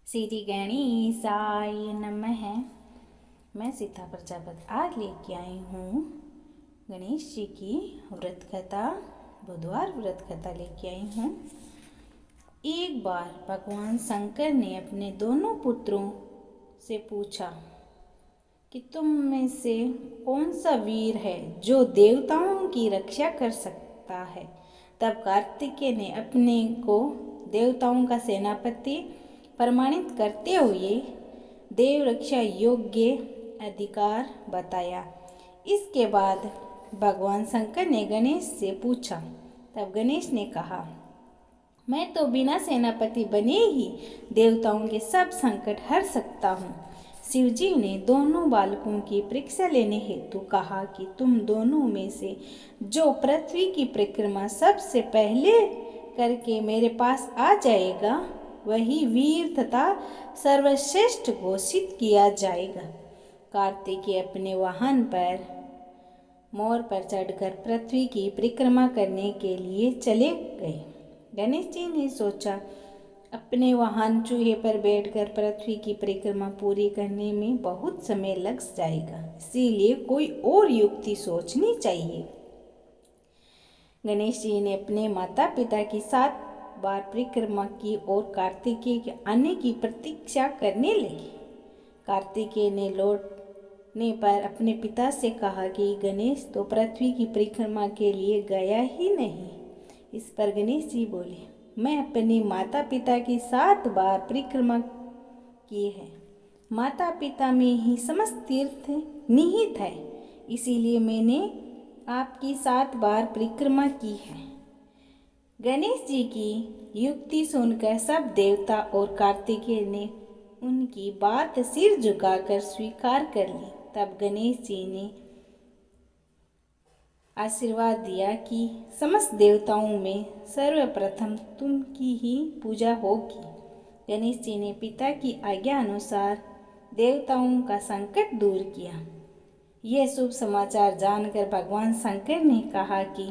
श्री गणेशाय नमः। मैं सीता प्रजापति आज लेके आई हूँ गणेश जी की व्रत कथा, बुधवार व्रत कथा लेके आई हूँ। एक बार भगवान शंकर ने अपने दोनों पुत्रों से पूछा कि तुम में से कौन सा वीर है जो देवताओं की रक्षा कर सकता है। तब कार्तिकेय ने अपने को देवताओं का सेनापति प्रमाणित करते हुए देव रक्षा योग्य अधिकार बताया। इसके बाद भगवान शंकर ने गणेश से पूछा। तब गणेश ने कहा, मैं तो बिना सेनापति बने ही देवताओं के सब संकट हर सकता हूँ। शिवजी ने दोनों बालकों की परीक्षा लेने हेतु कहा कि तुम दोनों में से जो पृथ्वी की परिक्रमा सबसे पहले करके मेरे पास आ जाएगा वही वीर तथा सर्वश्रेष्ठ घोषित किया जाएगा। कार्तिकेय अपने वाहन पर मोर पर चढ़कर पृथ्वी की परिक्रमा करने के लिए चले गए। गणेश जी ने सोचा, अपने वाहन चूहे पर बैठकर पृथ्वी की परिक्रमा पूरी करने में बहुत समय लग जाएगा, इसीलिए कोई और युक्ति सोचनी चाहिए। गणेश जी ने अपने माता पिता की 7 बार परिक्रमा की और कार्तिकेय के आने की प्रतीक्षा करने लगी। कार्तिकेय ने लौटने पर अपने पिता से कहा कि गणेश तो पृथ्वी की परिक्रमा के लिए गया ही नहीं। इस पर गणेश जी बोले, मैं अपने माता पिता की 7 बार परिक्रमा की है। माता पिता में ही समस्त तीर्थ निहित है, इसीलिए मैंने आपकी 7 बार परिक्रमा की है। गणेश जी की युक्ति सुनकर सब देवता और कार्तिकेय ने उनकी बात सिर झुकाकर स्वीकार कर ली। तब गणेश जी ने आशीर्वाद दिया कि समस्त देवताओं में सर्वप्रथम तुम की ही पूजा होगी। गणेश जी ने पिता की आज्ञा अनुसार देवताओं का संकट दूर किया। यह शुभ समाचार जानकर भगवान शंकर ने कहा कि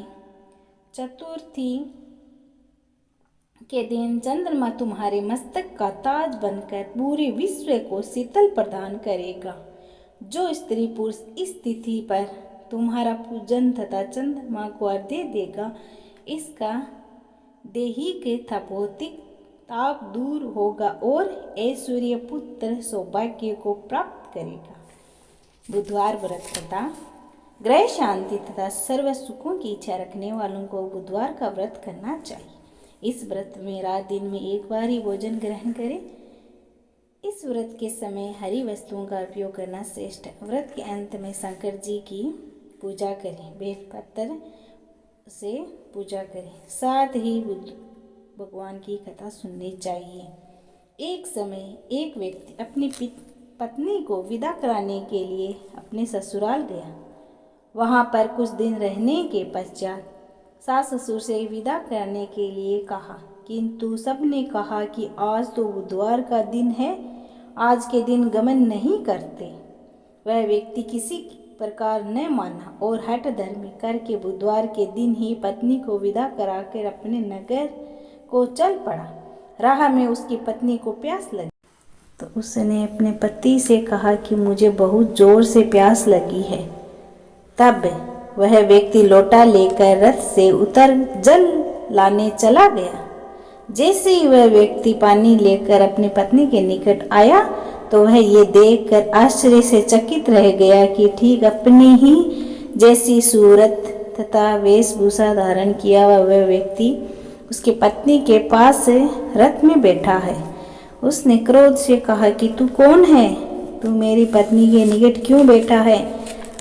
चतुर्थी के दिन चंद्रमा तुम्हारे मस्तक का ताज बनकर पूरे विश्व को शीतल प्रदान करेगा। जो स्त्री पुरुष इस तिथि पर तुम्हारा पूजन तथा चंद्रमा को अर्घ्य देगा, इसका दैहिक तथा भौतिक ताप दूर होगा और ऐश्वर्य पुत्र सौभाग्य को प्राप्त करेगा। बुधवार व्रत कथा। ग्रह शांति तथा सर्व सुखों की इच्छा रखने वालों को बुधवार का व्रत करना चाहिए। इस व्रत में रात दिन में एक बार ही भोजन ग्रहण करें। इस व्रत के समय हरी वस्तुओं का उपयोग करना श्रेष्ठ है। व्रत के अंत में शंकर जी की पूजा करें, बेलपत्र से पूजा करें, साथ ही बुद्ध भगवान की कथा सुननी चाहिए। एक समय एक व्यक्ति अपनी पत्नी को विदा कराने के लिए अपने ससुराल गया। वहाँ पर कुछ दिन रहने के पश्चात सास ससुर से विदा करने के लिए कहा, किंतु सबने कहा कि आज तो बुधवार का दिन है, आज के दिन गमन नहीं करते। वह व्यक्ति किसी प्रकार न माना और हठ धर्मी करके बुधवार के दिन ही पत्नी को विदा कराकर अपने नगर को चल पड़ा। राह में उसकी पत्नी को प्यास लगी तो उसने अपने पति से कहा कि मुझे बहुत जोर से प्यास लगी है। तब वह व्यक्ति लोटा लेकर रथ से उतर जल लाने चला गया। जैसे ही वह व्यक्ति पानी लेकर अपनी पत्नी के निकट आया तो वह ये देखकर आश्चर्य से चकित रह गया कि ठीक अपनी ही जैसी सूरत तथा वेशभूषा धारण किया हुआ वह व्यक्ति उसकी पत्नी के पास रथ में बैठा है। उसने क्रोध से कहा कि तू कौन है? तू मेरी पत्नी के निकट क्यों बैठा है?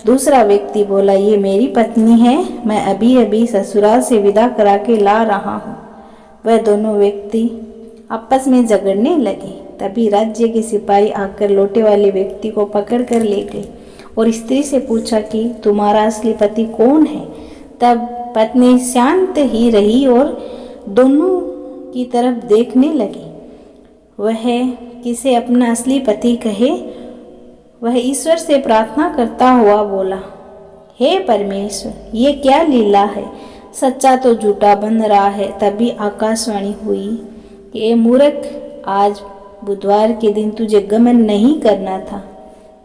दूसरा व्यक्ति बोला, ये मेरी पत्नी है, मैं अभी अभी ससुराल से विदा करा के ला रहा हूँ। वह दोनों व्यक्ति आपस में झगड़ने लगे। तभी राज्य के सिपाही आकर लोटे वाले व्यक्ति को पकड़ कर ले गए और स्त्री से पूछा कि तुम्हारा असली पति कौन है? तब पत्नी शांत ही रही और दोनों की तरफ देखने लगी। वह किसे अपना असली पति कहे, वह ईश्वर से प्रार्थना करता हुआ बोला, हे परमेश्वर, ये क्या लीला है? सच्चा तो झूठा बन रहा है। तभी आकाशवाणी हुई कि ए मूर्ख, आज बुधवार के दिन तुझे गमन नहीं करना था,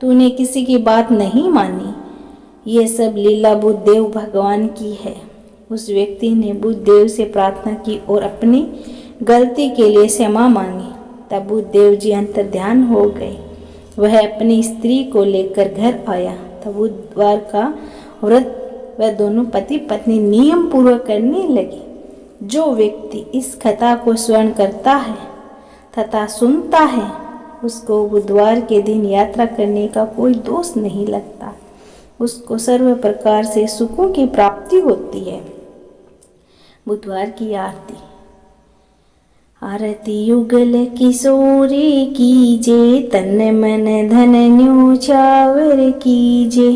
तूने किसी की बात नहीं मानी। ये सब लीला बुद्धदेव भगवान की है। उस व्यक्ति ने बुद्धदेव से प्रार्थना की और अपनी गलती के लिए क्षमा मांगी। तब बुद्धदेव जी अंतर्ध्यान हो गए। वह अपनी स्त्री को लेकर घर आया। तब बुधवार का व्रत वह दोनों पति पत्नी नियम पूर्वक करने लगे। जो व्यक्ति इस कथा को श्रवण करता है तथा सुनता है, उसको बुधवार के दिन यात्रा करने का कोई दोष नहीं लगता। उसको सर्व प्रकार से सुखों की प्राप्ति होती है। बुधवार की आरती। आरती युगल किशोरी कीजे, तन मन धन न्योछावर कीजे।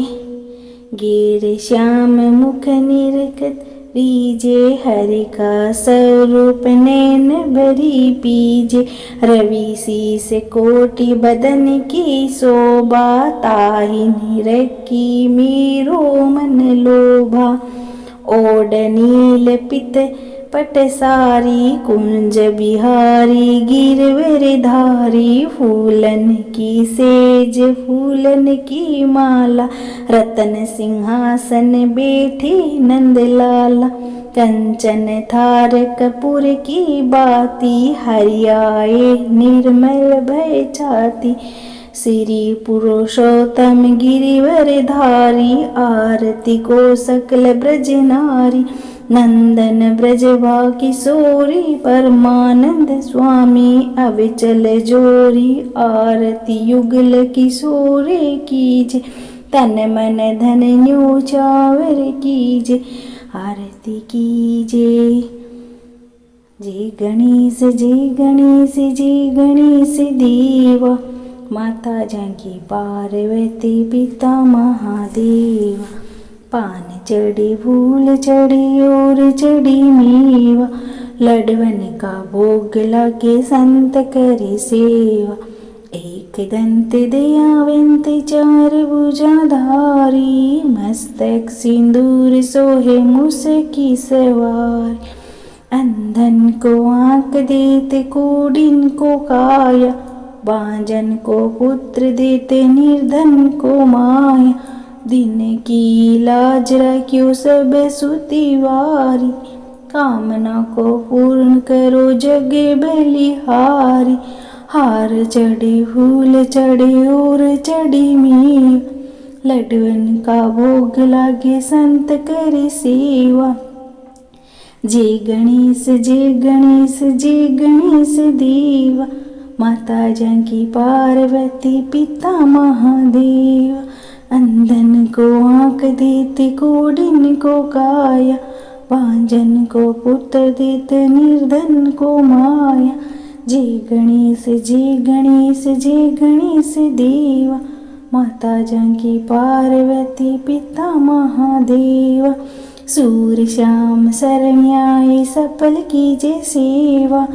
गिर श्याम मुख निरखत रीजे, हरि का स्वरूप नैन भरी पीजे। रवि शीस कोटि बदन की शोभा, ताहि निरखी मेरो मन लोभा। ओड नील पित पट सारी, कुंज बिहारी गिरवर धारी। फूलन की सेज फूलन की माला, रतन सिंहासन बैठी नंदलाला। कंचन थार कपूर की बाती, हरियाए निर्मल भय छाती। श्री पुरुषोत्तम गिरिवर धारी, आरती को सकल ब्रज नारी। नंदन ब्रजभा किशोरी, परमानंद स्वामी अविचल जोरी। आरती युगल किशोरी कीजे, तन मन धन न्योछावर कीजे। आरती कीजे। जय गणेश जय गणेश जय गणेश देवा। माता जानकी पार्वती पिता महादेवा। पान चढ़ी फूल चढ़ी और चढ़ी मेवा, लडवन का भोग लागे संत करे सेवा। एक दंत दयावंत चार भुजाधारी, मस्तक सिंदूर सोहे मुसकी सवार। अंधन को आँख देते कोडिन को काया, बांझन को पुत्र देते निर्धन को माया। दिन की लाज रखियो सब सुतिवारी, कामना को पूर्ण करो जग बलिहारी। हार चढ़े फूल चढ़े और चढ़ी मेवा, लडवन का भोग लागे संत करे सेवा। जय गणेश जय गणेश जय गणेश देवा। माता जानकी पार्वती पिता महादेवा। अंधन को आँख देते कोडिन को काया, बांझन को पुत्र देते निर्धन को माया। जय गणेश जय गणेश जय गणेश देवा। माता जानकी पार्वती पिता महादेवा। सूर श्याम शरण आए सफल कीजे सेवा,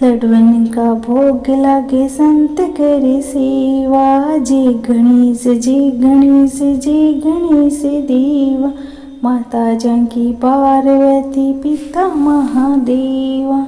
लडवन का भोग लागे संत करे सेवा। जय गणेश जय गणेश जय गणेश देवा। माता जानकी पार्वती पिता महादेवा।